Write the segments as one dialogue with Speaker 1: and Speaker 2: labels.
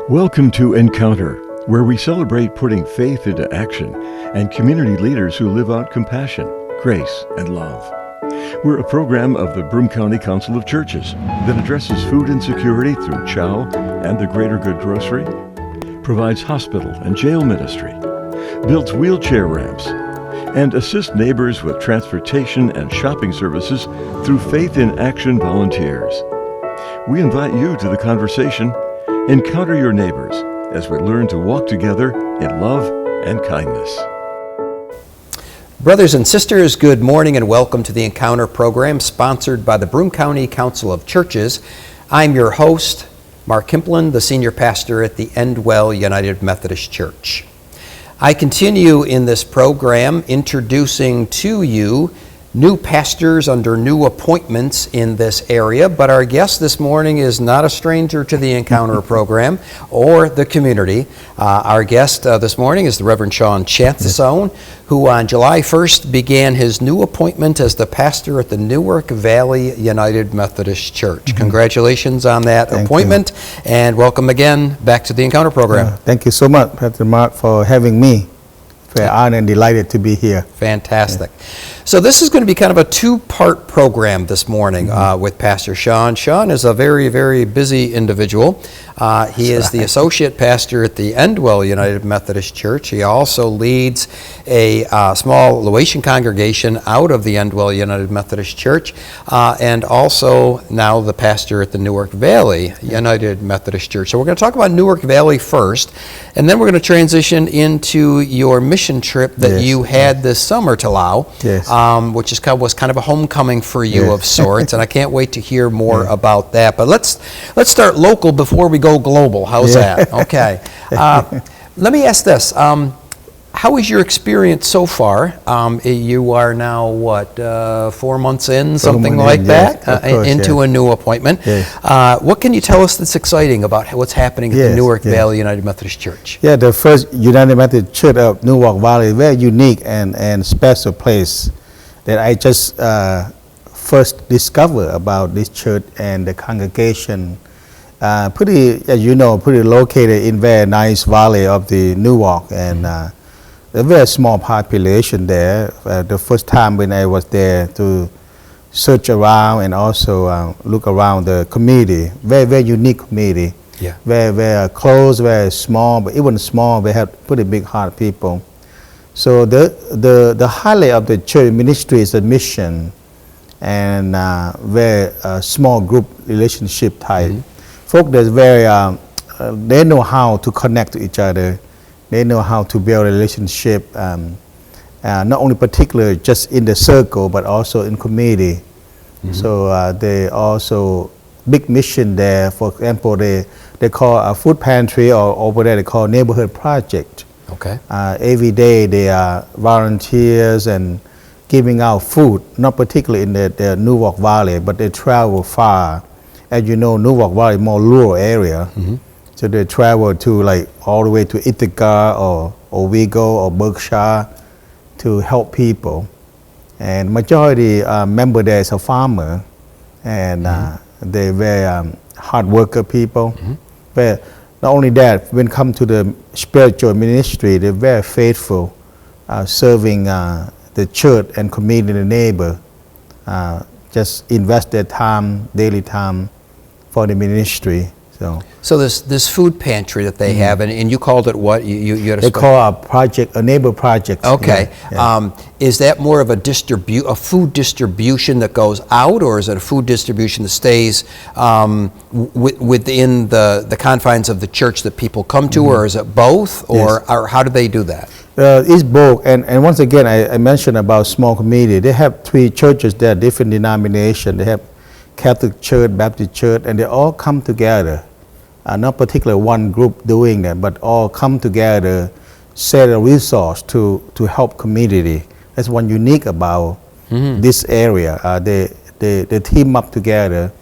Speaker 1: Welcome to Encounter, where we celebrate putting faith into action and community leaders who live out compassion, grace, and love. We're a program of the Broome County Council of Churches that addresses food insecurity through CHOW and the Greater Good Grocery, provides hospital and jail ministry, builds wheelchair ramps, and assists neighbors with transportation and shopping services through Faith in Action volunteers. We invite you to the conversation. Encounter your neighbors as we learn to walk together in love and kindness.
Speaker 2: Brothers and sisters, good morning and welcome to the Encounter program sponsored by the Broome County Council of Churches. I'm your host, Mark Kimpland, the senior pastor at the Endwell United Methodist Church. I continue in this program introducing to you new pastors under new appointments in this area, but our guest this morning is not a stranger to the Encounter program or the community. Our guest this morning is the Reverend Chanthasone, who on July 1st began his new appointment as the pastor at the Newark Valley United Methodist Church. Congratulations on that appointment, and welcome again back to the Encounter program.
Speaker 3: Thank you so much, Pastor Mark, for having me. We're honored and delighted to be here.
Speaker 2: Fantastic. So this is going to be kind of a two-part program this morning with Pastor Sean. Sean is a very, very busy individual. He is the associate pastor at the Endwell United Methodist Church. He also leads a small Laotian congregation out of the Endwell United Methodist Church, and also now the pastor at the Newark Valley United Methodist Church. So we're going to talk about Newark Valley first, and then we're going to transition into your mission trip that you had this summer to Laos, which was kind of a homecoming for you of sorts, and I can't wait to hear more about that. But let's start local before we go global. How's that? Okay. Let me ask this. How is your experience so far? You are now, 4 months in, something like that, into a new appointment. What can you tell us that's exciting about what's happening at the Newark Valley United Methodist Church?
Speaker 3: Yeah, the first United Methodist Church of Newark Valley, very unique and special place that I just first discovered about this church and the congregation. Pretty, as you know, pretty located in very nice valley of the Newark, and a very small population there. The first time when I was there to search around and also look around the community, very, very unique community. Very, very close, very small, but even small, they have pretty big heart people. So the highlight of the church ministry is the mission and very small group relationship type. Folk that's very, they know how to connect to each other. They know how to build a relationship, not only particular just in the circle, but also in community. So they also, big mission there. For example, they call a food pantry, or over there they call neighborhood project. Every day they are volunteers and giving out food, not particularly in the Newark Valley, but they travel far. As you know, Newark Valley is more rural area, so they travel to all the way to Ithaca or Owego or Berkshire to help people. And majority member there is a farmer, and they're very hard worker people. But not only that, when it comes to the spiritual ministry, they're very faithful, serving the church and community and neighbor. Just invest their time, daily time, for the ministry. So
Speaker 2: this food pantry that they have, and you called it what? You had
Speaker 3: they call a project, a neighbor project.
Speaker 2: Is that more of a food distribution that goes out, or is it a food distribution that stays within the confines of the church that people come to, or is it both, or how do they do that?
Speaker 3: It's both, and once again, I mentioned about small community. They have 3 churches there, different denominations. They have Catholic Church, Baptist Church, and they all come together. Not particularly one group doing that, but all come together, set a resource to help community. That's one unique about this area. They team up together.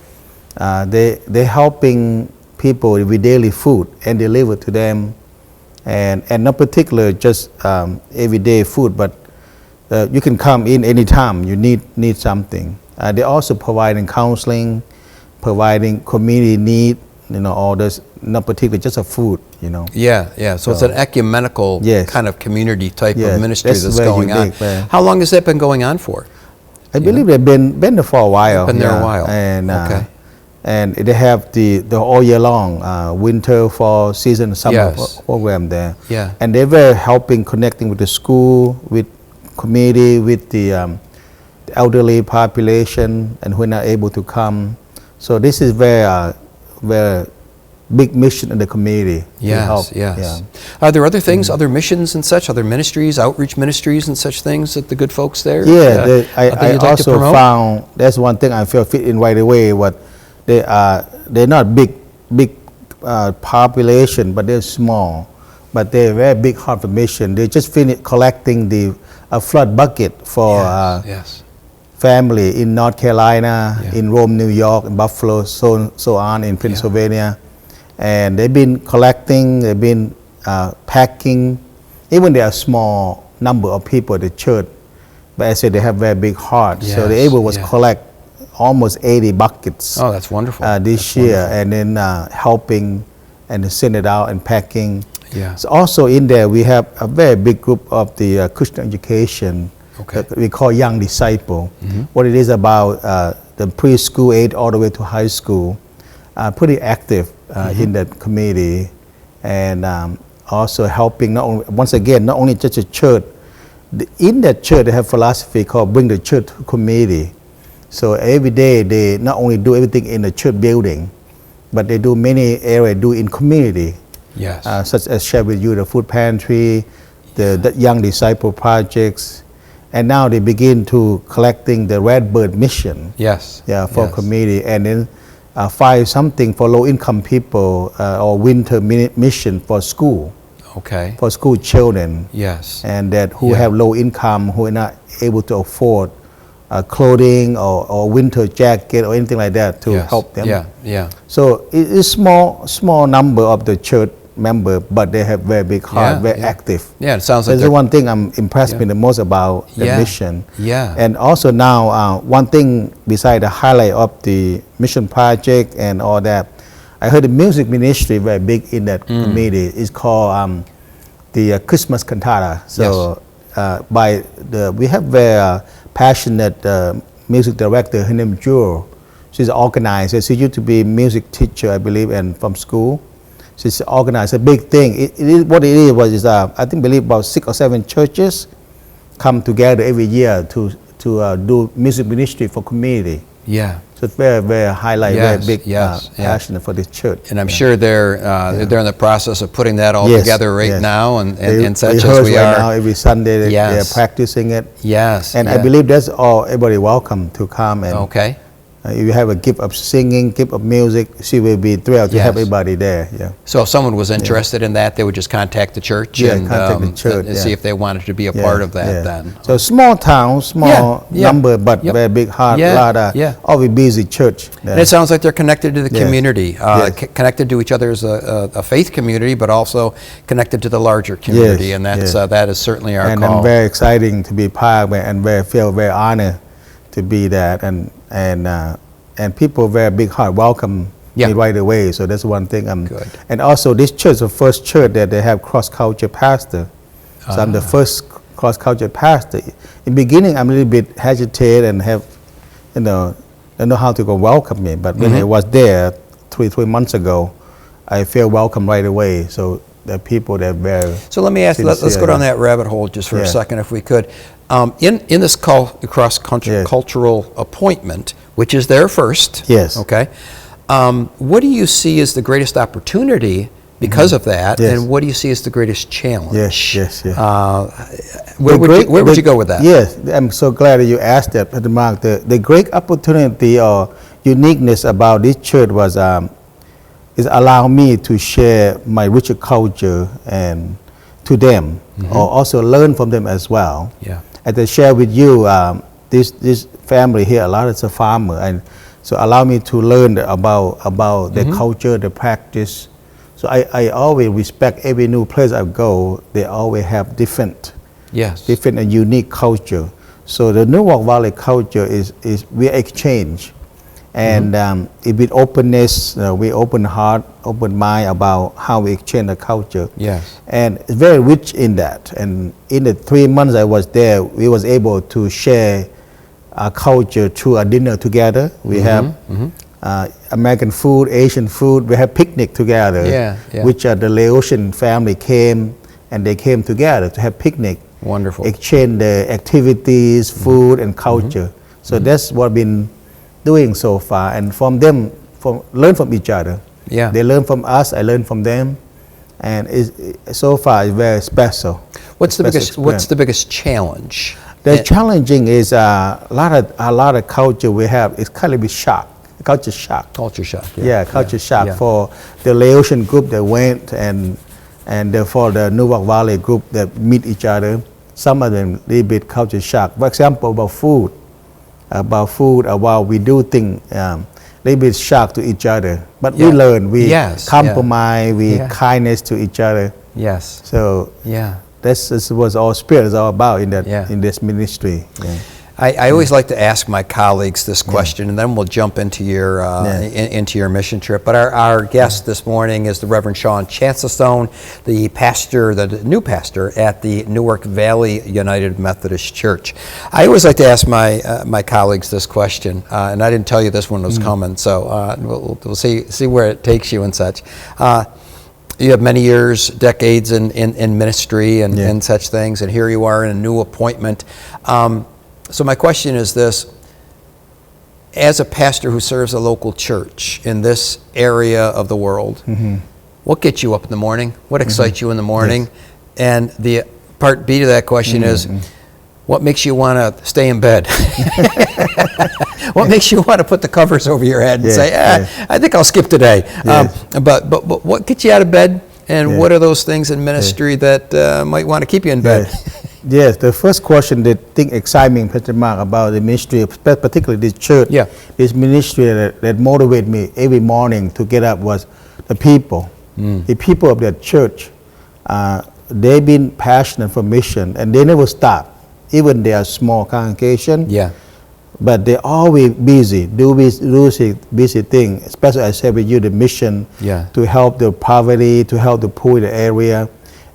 Speaker 3: They're helping people with daily food and deliver to them, and not particular just everyday food, but you can come in anytime you need something. They're also providing counseling, providing community need all this, not particularly just a food,
Speaker 2: Yeah. So it's an ecumenical
Speaker 3: Yes.
Speaker 2: kind of community type
Speaker 3: Yes,
Speaker 2: of ministry
Speaker 3: that's
Speaker 2: that's
Speaker 3: very
Speaker 2: going
Speaker 3: unique,
Speaker 2: on.
Speaker 3: man.
Speaker 2: How long has that been going on for?
Speaker 3: I believe they've been there for a while.
Speaker 2: Been there a while.
Speaker 3: And
Speaker 2: Okay.
Speaker 3: and they have the all year long winter, fall, season, summer
Speaker 2: Yes.
Speaker 3: program there.
Speaker 2: Yeah.
Speaker 3: And they were helping connecting with the school, with community, with the elderly population, and who are not able to come. So this is very big mission in the community. to help.
Speaker 2: Yes.
Speaker 3: Yeah.
Speaker 2: Are there other things, other missions and such, other ministries, outreach ministries and such things that the good folks there?
Speaker 3: Yeah,
Speaker 2: I
Speaker 3: I also found that's one thing I feel fit in right away. What they're not big population, but they're small, but they're very big heart for mission. They just finished collecting the flood bucket for
Speaker 2: yes.
Speaker 3: family in North Carolina,
Speaker 2: Yeah.
Speaker 3: in Rome, New York, in Buffalo, so on in Pennsylvania, and they've been collecting. They've been packing. Even there are small number of people at the church, but I said they have very big heart. So the
Speaker 2: Yes,
Speaker 3: able was
Speaker 2: yeah.
Speaker 3: collect almost 80 buckets
Speaker 2: Oh, that's wonderful.
Speaker 3: this
Speaker 2: That's
Speaker 3: year,
Speaker 2: wonderful.
Speaker 3: and then helping and send it out and packing.
Speaker 2: Yeah.
Speaker 3: So also in there we have a very big group of the Christian education
Speaker 2: Okay.
Speaker 3: that we call young disciple. What it is about the preschool age all the way to high school, pretty active in that community, and also helping not only, once again, not only just a church. In that church they have philosophy called bring the church to community. So every day they not only do everything in the church building, but they do many areas do in community,
Speaker 2: Yes.
Speaker 3: such as share with you the food pantry, the young disciple projects, and now they begin to collecting the Red Bird mission,
Speaker 2: Yes.
Speaker 3: for
Speaker 2: Yes.
Speaker 3: community, and then find something for low income people or winter mission for school,
Speaker 2: Okay.
Speaker 3: for school children,
Speaker 2: Yes.
Speaker 3: and that who
Speaker 2: Yeah.
Speaker 3: have low income, who are not able to afford clothing or winter jacket or anything like that to
Speaker 2: Yes.
Speaker 3: help them.
Speaker 2: Yeah.
Speaker 3: So it's small number of the church member, but they have very big heart,
Speaker 2: Yeah,
Speaker 3: very
Speaker 2: yeah.
Speaker 3: active.
Speaker 2: Yeah, it sounds like
Speaker 3: That's the one thing I'm impressed with the most about the
Speaker 2: Yeah,
Speaker 3: mission.
Speaker 2: yeah.
Speaker 3: And also now, one thing beside the highlight of the mission project and all that, I heard the music ministry very big in that community. It's called the Christmas cantata. So we have very passionate music director. Her name is Jewel. She's an organizer. She used to be a music teacher, I believe, and from school. She's organized a big thing. What it is I believe about 6 or 7 churches come together every year to do music ministry for community.
Speaker 2: Yeah.
Speaker 3: So it's very highlight,
Speaker 2: Yes,
Speaker 3: very big
Speaker 2: yes.
Speaker 3: passion for this church.
Speaker 2: And I'm sure they're in the process of putting that all
Speaker 3: Yes,
Speaker 2: together right
Speaker 3: yes.
Speaker 2: now, and
Speaker 3: They
Speaker 2: such as
Speaker 3: rehearse
Speaker 2: we
Speaker 3: right
Speaker 2: are.
Speaker 3: now every Sunday. They're
Speaker 2: Yes.
Speaker 3: practicing it.
Speaker 2: Yes.
Speaker 3: And I
Speaker 2: yeah.
Speaker 3: believe that's all. Everybody welcome to come, and
Speaker 2: Okay.
Speaker 3: if you have a gift of singing, gift of music, she will be thrilled to have
Speaker 2: Yes.
Speaker 3: everybody there. Yeah.
Speaker 2: So if someone was interested in that, they would just contact the church
Speaker 3: Yeah,
Speaker 2: and,
Speaker 3: contact the church,
Speaker 2: and see if they wanted to be a part of that then.
Speaker 3: So small town, small
Speaker 2: Yeah,
Speaker 3: number, but
Speaker 2: yep.
Speaker 3: very big heart,
Speaker 2: Yeah,
Speaker 3: lot of always busy church.
Speaker 2: And it sounds like they're connected to the
Speaker 3: Yes.
Speaker 2: community,
Speaker 3: Yes.
Speaker 2: connected to each other as a faith community, but also connected to the larger community,
Speaker 3: Yes,
Speaker 2: and that's
Speaker 3: yes.
Speaker 2: that is certainly our
Speaker 3: And
Speaker 2: call.
Speaker 3: I'm very exciting to be part of it, and feel very honored to be that, and people very big heart welcome me right away. So that's one thing.
Speaker 2: Good.
Speaker 3: And also this church, the first church that they have cross culture pastor. So I'm the first cross culture pastor. In beginning, I'm a little bit hesitant and have, don't know how to go welcome me. But when I was there three months ago, I feel welcome right away. So the people that very.
Speaker 2: So let me ask. Let's
Speaker 3: sincere,
Speaker 2: go down that rabbit hole just for a
Speaker 3: Yeah.
Speaker 2: second, if we could. In this cross cultural appointment, which is there first.
Speaker 3: Yes.
Speaker 2: Okay. What do you see as the greatest opportunity because of that,
Speaker 3: Yes.
Speaker 2: and what do you see as the greatest challenge?
Speaker 3: Yes.
Speaker 2: Where would you go with that?
Speaker 3: Yes, I'm so glad that you asked that, Brother Mark. The great opportunity or uniqueness about this church was is allow me to share my richer culture and to them, or also learn from them as well.
Speaker 2: Yeah.
Speaker 3: And to share with you, this family here, a lot is a farmer, and so allow me to learn about their culture, the practice. So I always respect every new place I go. They always have different and unique culture. So the Newark Valley culture is we exchange, And with openness, we open heart, open mind about how we exchange the culture.
Speaker 2: Yes.
Speaker 3: And it's very rich in that. And in the 3 months I was there, we was able to share our culture through a dinner together. We have American food, Asian food. We have picnic together, which the Laotian family came, and they came together to have picnic.
Speaker 2: Wonderful.
Speaker 3: Exchange the activities, food, and culture. So that's what I've been doing so far, and from them, learn from each other.
Speaker 2: Yeah.
Speaker 3: They learn from us, I learn from them, and so far it's very special.
Speaker 2: What's the biggest challenge?
Speaker 3: The challenging is a lot of culture we have is kind of shock, culture shock.
Speaker 2: Culture shock.
Speaker 3: Yeah, culture shock for the Laotian group that went, and for the Newark Valley group that meet each other. Some of them a little bit culture shock. For example, about food, about we do things, little bit shock to each other. But we learn, we compromise, we kindness to each other.
Speaker 2: Yes.
Speaker 3: So this was all Spirit is all about in that in this ministry. Yeah.
Speaker 2: I always like to ask my colleagues this question, and then we'll jump into your into your mission trip. But our guest this morning is the Reverend Sean Chanthasone, the pastor, the new pastor at the Newark Valley United Methodist Church. I always like to ask my colleagues this question, and I didn't tell you this one was coming, so we'll see where it takes you and such. You have many years, decades in ministry and such things, and here you are in a new appointment. So my question is this: as a pastor who serves a local church in this area of the world, what gets you up in the morning? What excites you in the morning? Yes. And the part B to that question is, what makes you want to stay in bed? What makes you want to put the covers over your head and say, I think I'll skip today? But what gets you out of bed? And what are those things in ministry that might want to keep you in bed?
Speaker 3: Yes, the first question that thing excites me, Pastor Mark, about the ministry, particularly this church, this ministry that motivated me every morning to get up was the people. The people of that church, they've been passionate for mission, and they never stop. Even they are small congregation, but they're always busy, do busy thing. Especially I said with you, the mission to help the poverty, to help the poor in the area.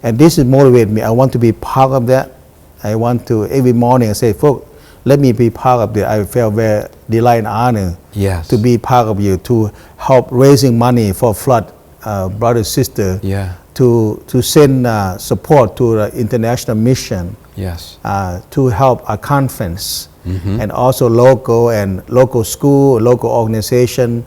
Speaker 3: And this is motivated me. I want to be part of that. I want to every morning say, folks, let me be part of it. I feel very delight and honor to be part of you, to help raising money for flood brother sister, to send support to the international mission, to help a conference, and also local school, local organization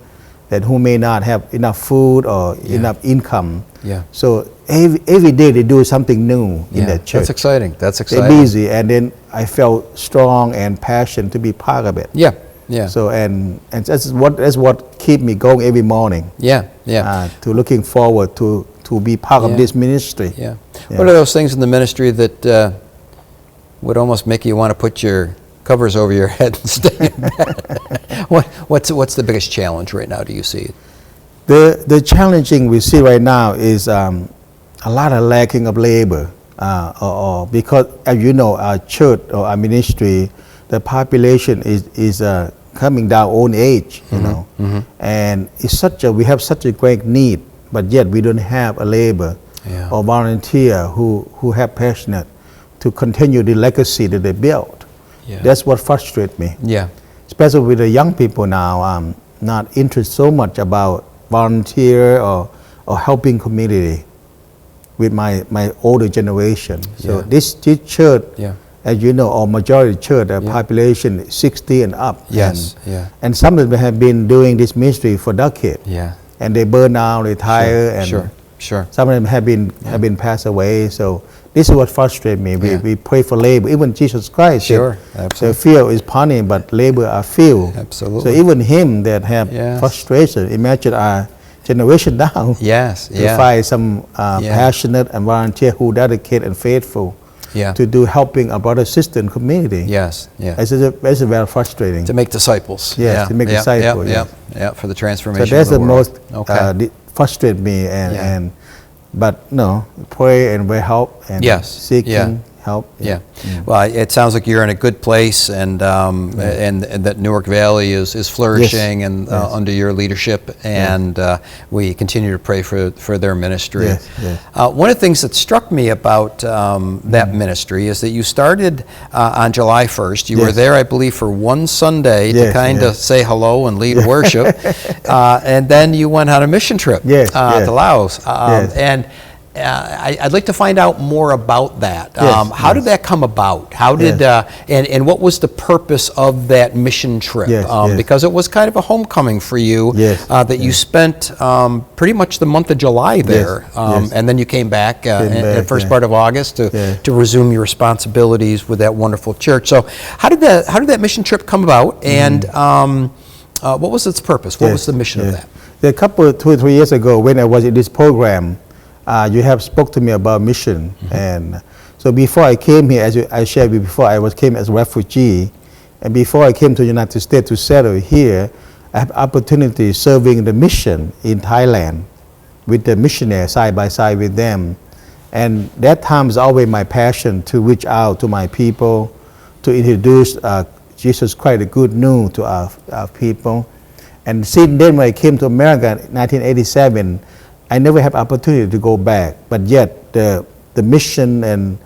Speaker 3: that who may not have enough food or enough income. So every day they do something new in that church.
Speaker 2: That's exciting.
Speaker 3: They're busy, and then I felt strong and passion to be part of it. So and that's what keep me going every morning. To looking forward to be part of this ministry.
Speaker 2: What are those things in the ministry that would almost make you want to put your covers over your head and stay in bed? What's the biggest challenge right now, do you see?
Speaker 3: The challenging we see right now is a lot of lacking of labor, because as you know, our church or our ministry, the population is coming down old age, you know, and it's we have such a great need, but yet we don't have a labor or volunteer who have passionate to continue the legacy that they built. That's what frustrates me. Especially with the young people now, I'm not interested so much about volunteer or helping community with my older generation. So this church, as you know, or majority church, the population is 60 and up. And some of them have been doing this ministry for decades. And they burn out, retire, and some of them have been passed away. So this is what frustrates me. We pray for labor. Even Jesus Christ said, the field is plenty, but labor are few. So even him that have frustration, imagine our generation now to find some passionate and volunteer who dedicate and faithful to do helping a brother sister and community. It's very frustrating.
Speaker 2: To make disciples.
Speaker 3: To make disciples.
Speaker 2: For the transformation.
Speaker 3: So that's
Speaker 2: of the
Speaker 3: most frustrate me, but no, pray and we help and seeking help.
Speaker 2: Yeah. Well, it sounds like you're in a good place, and that Newark Valley is flourishing, and under your leadership, and we continue to pray for their ministry.
Speaker 3: Yes, yes.
Speaker 2: One of the things that struck me about that ministry is that you started on July 1st. You were there, I believe, for one Sunday to kind of say hello and lead worship, and then you went on a mission trip to Laos. And I'd like to find out more about that. How did that come about? How did and what was the purpose of that mission trip? Because it was kind of a homecoming for you that you spent pretty much the month of July there, and then you came back in the first part of August to resume your responsibilities with that wonderful church. So how did that mission trip come about, and what was its purpose? What was the mission of that?
Speaker 3: A couple, 2 or 3 years ago, when I was in this program, you have spoke to me about mission, and so before I came here, as I shared with you before, came as a refugee, and before I came to the United States to settle here, I have opportunity serving the mission in Thailand with the missionaries side by side with them, and that time is always my passion to reach out to my people, to introduce Jesus Christ, the good news to our people. And since then, when I came to America in 1987, I never had opportunity to go back, but yet the mission and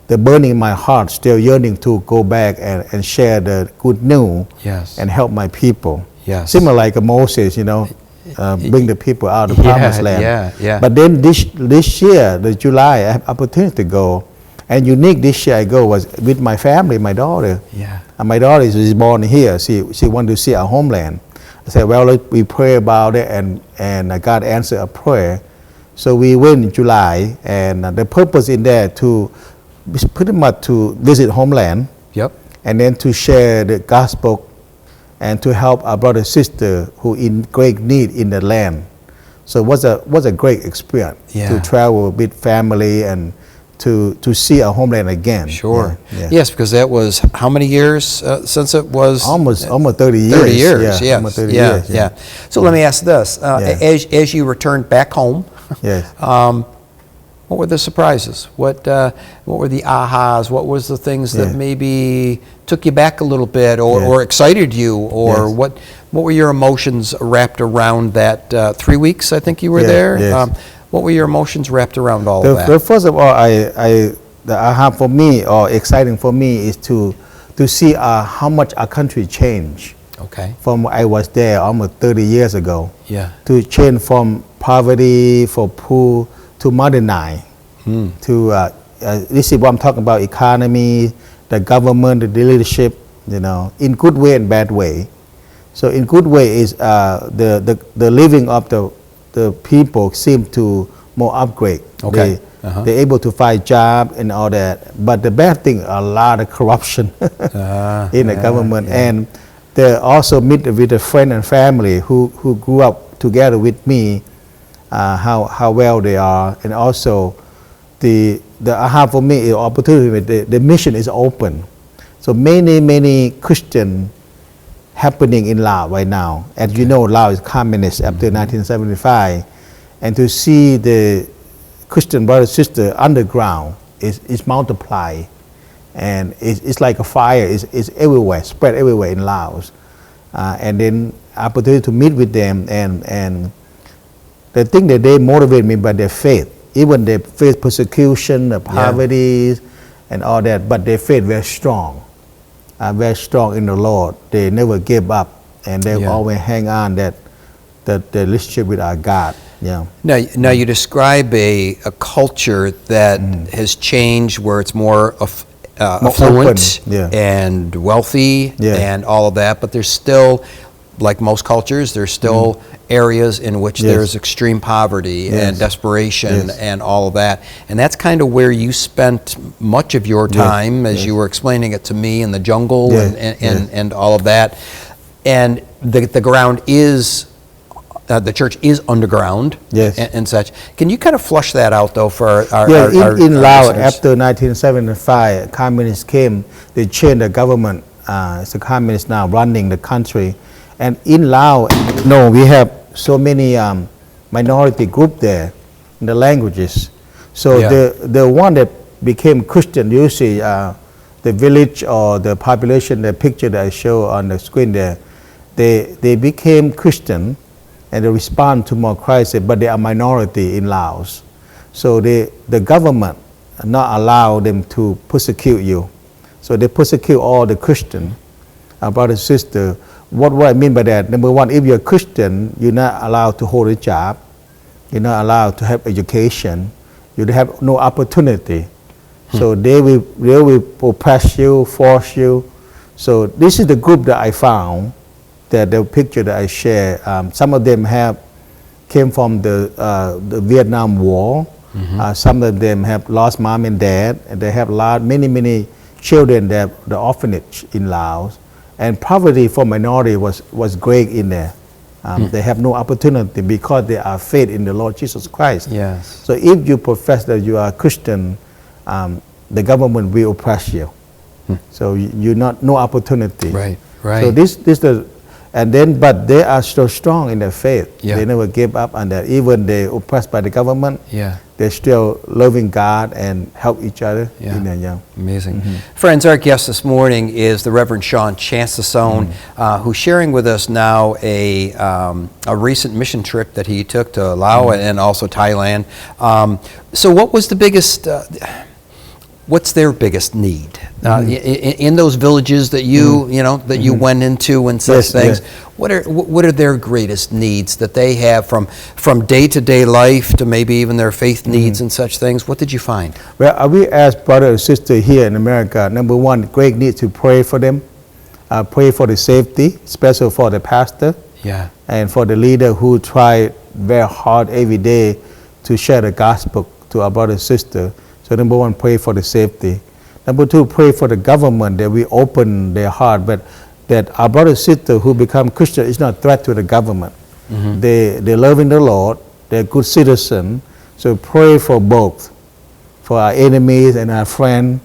Speaker 3: the burning in my heart, still yearning to go back and share the good news and help my people. Similar like Moses, bring the people out of the promised land. But then this year, the July, I have opportunity to go. And unique this year I go was with my family, my daughter. And my daughter is born here. She wanted to see our homeland. I said, well, we pray about it, and God answered a prayer. So we went in July, and the purpose in there is pretty much to visit homeland, and then to share the gospel, and to help our brother and sister who in great need in the land. So it was a great experience to travel with family and to see our homeland again. Yes, because that was how many years since it was? Almost 30 years. 30 years, almost 30 years.
Speaker 2: So let me ask this: as you returned back home, what were the surprises? What were the ahas? What was the things that maybe took you back a little bit, or excited you, or what were your emotions wrapped around that 3 weeks? I think you were there. What were your emotions wrapped around all of that?
Speaker 3: First of all, the aha for me, or exciting for me, is to see how much our country changed. From I was there almost 30 years ago. To change from poverty, for poor, to modernize. This is what I'm talking about: economy, the government, the leadership. In good way and bad way. So in good way is the living of the people seem to more upgrade. They're able to find job and all that. But the bad thing, a lot of corruption in the government. And they also meet with a friend and family who grew up together with me, how well they are. And also the aha for me is opportunity. The mission is open. So many Christian happening in Laos right now. As you know, Laos is communist after 1975, and to see the Christian brother sister underground is multiplied, and it's like a fire. It's everywhere, spread everywhere in Laos, and then opportunity to meet with them, and the thing that they motivate me by their faith. Even they face persecution, the poverty, and all that, but their faith very strong. Are very strong in the Lord. They never give up, and they always hang on that relationship with our God.
Speaker 2: Now you describe a culture that has changed, where it's more affluent and wealthy and all of that, but there's still, like most cultures, there's still areas in which there's extreme poverty and desperation and all of that. And that's kind of where you spent much of your time, as you were explaining it to me, in the jungle and all of that. And the ground is, the church is underground and such. Can you kind of flush that out, though, for our
Speaker 3: in Laos, after 1975, communists came, they changed the government. It's the communists now running the country. And in Laos, we have so many minority group there, in the languages. So the one that became Christian. Usually, the village or the population, the picture that I show on the screen there, they became Christian and they respond to more Christ, but they are minority in Laos. So the government not allow them to persecute you. So they persecute all the Christian, brother and sister. What I mean by that? Number one, if you're a Christian, you're not allowed to hold a job. You're not allowed to have education. You have no opportunity. So they will oppress you, force you. So this is the group that I found, that the picture that I share. Some of them came from the Vietnam War. Some of them have lost mom and dad, and they have many children that the orphanage in Laos. And poverty for minority was great in there. They have no opportunity because they are faith in the Lord Jesus Christ.
Speaker 2: Yes.
Speaker 3: So if you profess that you are a Christian, the government will oppress you. So you no opportunity.
Speaker 2: Right.
Speaker 3: So but they are so strong in their faith.
Speaker 2: Yeah.
Speaker 3: They never give up on that. Even they oppressed by the government.
Speaker 2: Yeah.
Speaker 3: They're still loving God and help each other.
Speaker 2: Yeah. Amazing. Friends, our guest this morning is the Reverend Sean Chanthasone, who's sharing with us now a recent mission trip that he took to Laos and also Thailand. So what was the biggest, what's their biggest need? In those villages that you you went into and such things, what are their greatest needs that they have from day-to-day life to maybe even their faith needs and such things? What did you find?
Speaker 3: Well, we asked brother and sister here in America, number one, great need to pray for them, pray for the safety, especially for the pastor, and for the leader who try very hard every day to share the gospel to our brother and sister. So number one, pray for the safety. Number two, pray for the government that we open their heart, but that our brother and sister who become Christian is not a threat to the government. They love in the Lord, they're good citizens. So pray for both, for our enemies and our friends.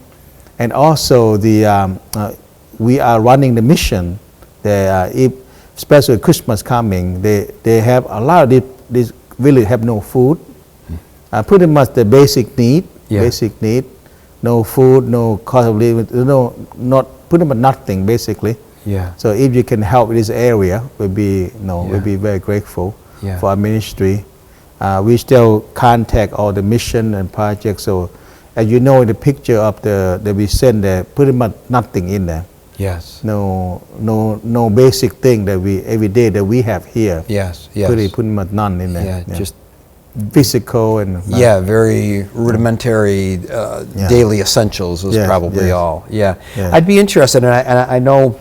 Speaker 3: And also we are running the mission. Especially Christmas coming, they have a lot of these villages have no food. Pretty much the basic need. No food, no cost of living, not pretty much nothing basically. So if you can help this area, we'll be very grateful for our ministry. We still contact all the mission and projects. So as you know in the picture of that we send there, pretty much nothing in there. No basic thing that we every day that we have here. Pretty much none in there.
Speaker 2: Just
Speaker 3: physical and
Speaker 2: very rudimentary daily essentials was probably all. I'd be interested, and I know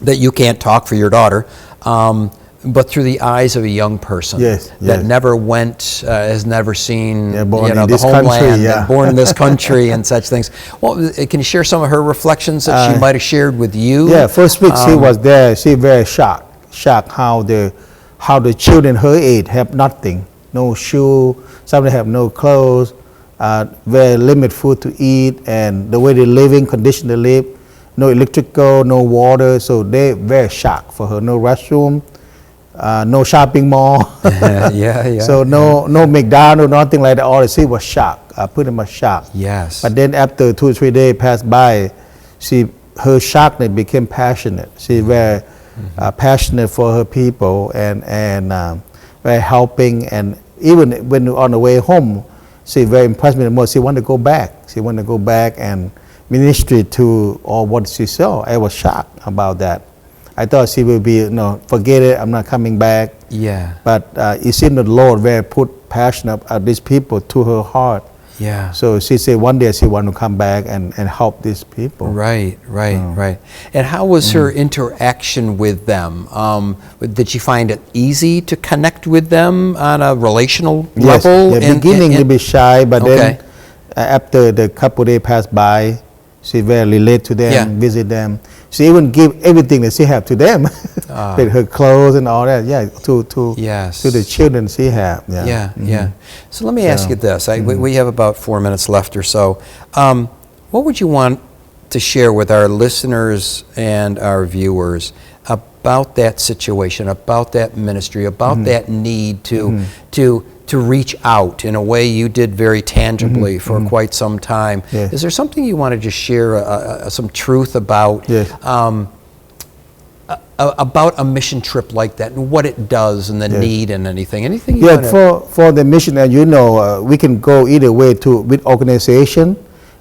Speaker 2: that you can't talk for your daughter, but through the eyes of a young person that never went, has never seen the homeland, and born in this country and such things. Well, can you share some of her reflections that she might have shared with you?
Speaker 3: First week she was there, she very shocked how the children her age have nothing. No shoe, some have no clothes, very limited food to eat, and the way they living, condition they live, no electrical, no water, so they very shocked for her. No restroom, no shopping mall, so no McDonald's, nothing like that. All she was shocked, pretty much shocked. But then after 2 or 3 days passed by, her shockness became passionate. She very passionate for her people and very helping, and even when on the way home, she very impressed me the most. She wanted to go back. She wanted to go back and ministry to all what she saw. I was shocked about that. I thought she would be, forget it, I'm not coming back. But it seemed that the Lord very put passion of these people to her heart. So she said one day she wanted to come back and help these people. Right.
Speaker 2: And how was her interaction with them? Did she find it easy to connect with them on a relational level?
Speaker 3: In the beginning, to be shy, but then after the couple days passed by, she very relate to them, visit them. She even give everything that she have to them, with her clothes and all that. To the children she have.
Speaker 2: So let me ask you this. We have about 4 minutes left or so. What would you want to share with our listeners and our viewers about that situation, about that ministry, about that need to to reach out in a way you did very tangibly for quite some time.
Speaker 3: Yes.
Speaker 2: Is there something you want to just share, some truth about?
Speaker 3: Yes.
Speaker 2: About a mission trip like that and what it does and the need and anything you
Speaker 3: Yeah,
Speaker 2: wanna...
Speaker 3: for the mission, we can go either way with organization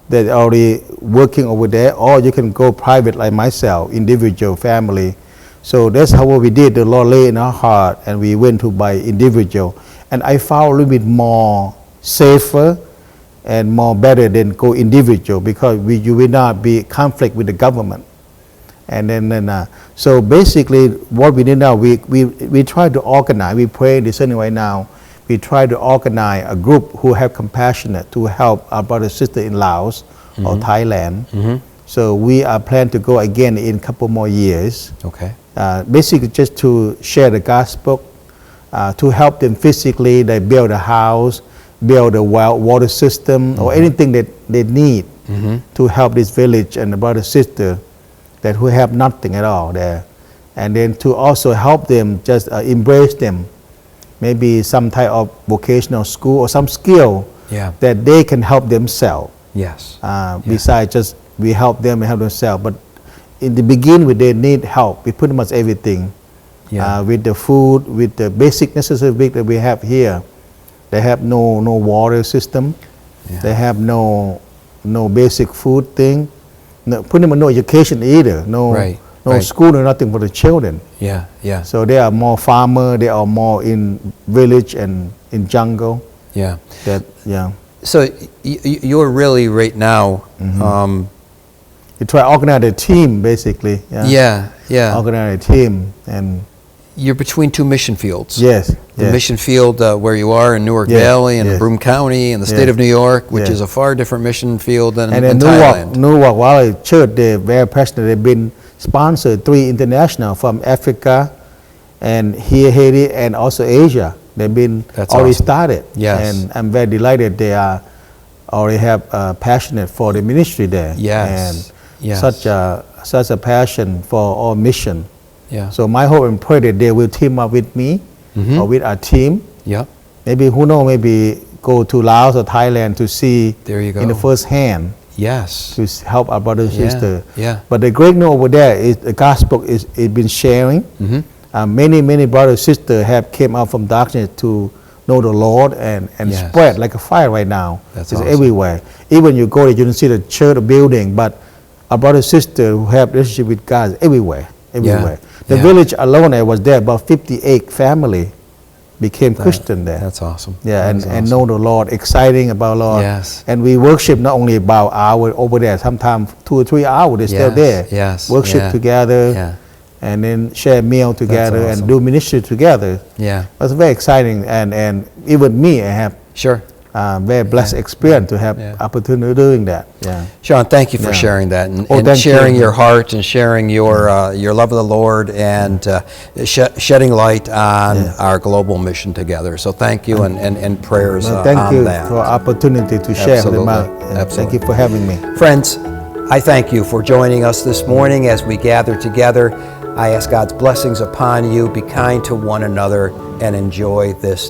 Speaker 3: that are already working over there, or you can go private like myself, individual, family. So that's how we did. The Lord lay in our heart, and we went to by individual. And I found a little bit more safer and more better than go individual, because you will not be conflict with the government. And then so basically what we did now, we try to organize, we pray listening right now, we try to organize a group who have compassionate to help our brother and sister in Laos or Thailand. So we are planning to go again in a couple more years.
Speaker 2: Okay.
Speaker 3: Basically just to share the gospel, to help them physically. They build a house, build a water system, or anything that they need to help this village and the brother and sister that who have nothing at all there. And then to also help them, just embrace them, maybe some type of vocational school or some skill that they can help themselves.
Speaker 2: Yes.
Speaker 3: Besides just we help them and help themselves. But in the beginning, they need help with pretty much everything. With the food, with the basic necessary that we have here. They have no water system. They have no basic food thing. No, pretty much no education either. No school or nothing for the children. So they are more farmer. They are more in village and in jungle. So
Speaker 2: you're really right now.
Speaker 3: You try to organize a team basically. Organize a team, and
Speaker 2: you're between two mission fields. The mission field where you are in Newark Valley and Broome County and the state of New York, which is a far different mission field than in Thailand.
Speaker 3: Newark Valley Church, they're very passionate. They've been sponsored 3 international from Africa and here Haiti and also Asia. They've been already started. And I'm very delighted they are already have passionate for the ministry there. And such a passion for our mission. So my hope and prayer that they will team up with me or with our team. Maybe who knows, maybe go to Laos or Thailand to see in the first hand. To help our brothers and sisters. But the great news over there is the gospel is been sharing. Many brothers and sisters have came out from darkness to know the Lord and spread like a fire right now. It's awesome. Everywhere. Even you go there, you don't see the church or building, but our brothers and sisters who have relationship with God everywhere. The village alone, I was there, about 58 family became Christian there.
Speaker 2: That's awesome.
Speaker 3: And know the Lord, exciting about Lord. And we worship not only about hour over there, sometimes 2 or 3 hours, they're still there. Worship together, and then share meal together and do ministry together. It's very exciting, and even me, I have very blessed experience to have opportunity doing that.
Speaker 2: Sean, thank you for sharing that and sharing your heart and sharing your love of the Lord and shedding light on our global mission together. So thank you and prayers on that.
Speaker 3: Thank you for opportunity to share them out. Thank you for having me.
Speaker 2: Friends, I thank you for joining us this morning as we gather together. I ask God's blessings upon you. Be kind to one another and enjoy this